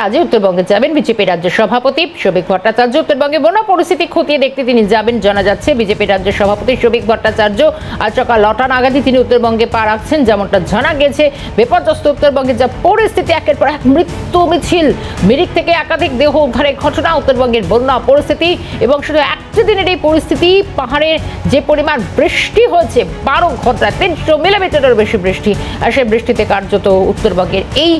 আজই উত্তরবঙ্গে যাবেন বিজেপি রাজ্য সভাপতি শোভিক ভট্টাচার্য। উত্তরবঙ্গে বন্যা পরিস্থিতি খতিয়ে দেখতে তিনি যাবেন। জানা যাচ্ছে বিজেপি রাজ্য সভাপতি শোভিক ভট্টাচার্য আজ সকাল 9টা নাগাদই তিনি উত্তরবঙ্গে পা রাখছেন। যেমনটা জানা গেছে, বিপর্যস্ত উত্তরবঙ্গে যা পরিস্থিতি, একের পর এক মৃত্যু মিছিল, মিরিক থেকে একাধিক দেহ উদ্ধারের ঘটনা, উত্তরবঙ্গের বন্যা পরিস্থিতি এবং শুধু একটা দিনের এই পরিস্থিতি, পাহাড়ের যে পরিমাণ বৃষ্টি হয়েছে 12 ঘন্টায় 300 মিলিমিটারের বেশি বৃষ্টি, আর সেই বৃষ্টিতে কার্যত উত্তরবঙ্গের এই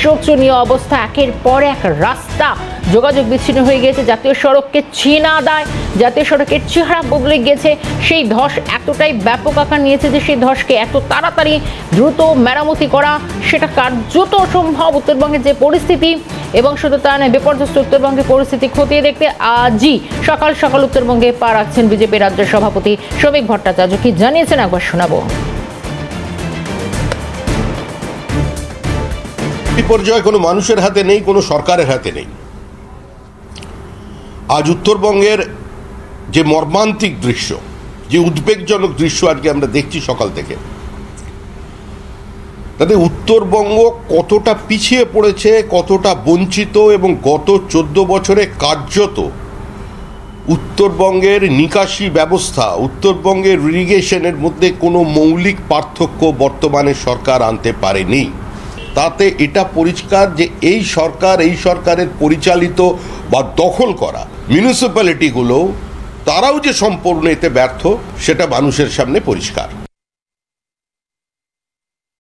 শোচনীয় অবস্থা। একের পর এক রাস্তা যোগাযোগ বিচ্ছিন্ন হয়ে গিয়েছে, জাতীয় সড়ককে চেনা দেয়, জাতীয় সড়কের চেহারা বদলে গিয়েছে। সেই ধস এতটাই ব্যাপক আকার নিয়েছে যে সেই ধসকে এত তাড়াতাড়ি দ্রুত মেরামতি করা সেটা কার্যত অসম্ভব। উত্তরবঙ্গের যে পরিস্থিতি এবং শুধু তা নয়, বিপর্যস্ত উত্তরবঙ্গের পরিস্থিতি খতিয়ে দেখতে আজই সকাল সকাল উত্তরবঙ্গে পা রাখছেন বিজেপি রাজ্য সভাপতি শোভিক ভট্টাচার্য। কি জানিয়েছেন একবার শোনাবো। বিপর্যয় কোনো মানুষের হাতে নেই, কোনো সরকারের হাতে নেই। আজ উত্তরবঙ্গের যে মর্মান্তিক দৃশ্য, যে উদ্বেগজনক দৃশ্য আজকে আমরা দেখছি সকাল থেকে, তাতে উত্তরবঙ্গ কতটা পিছিয়ে পড়েছে, কতটা বঞ্চিত, এবং গত 14 বছরে কার্যত উত্তরবঙ্গের নিকাশি ব্যবস্থা, উত্তরবঙ্গের ইরিগেশনের মধ্যে কোনো মৌলিক পার্থক্য বর্তমানে সরকার আনতে পারেনি। তাতে এটা পরিষ্কার যে এই সরকারের পরিচালিত বা দখল করা মিউনিসিপ্যালিটিগুলো, তারাও যে সম্পূর্ণ এতে ব্যর্থ, সেটা মানুষের সামনে পরিষ্কার।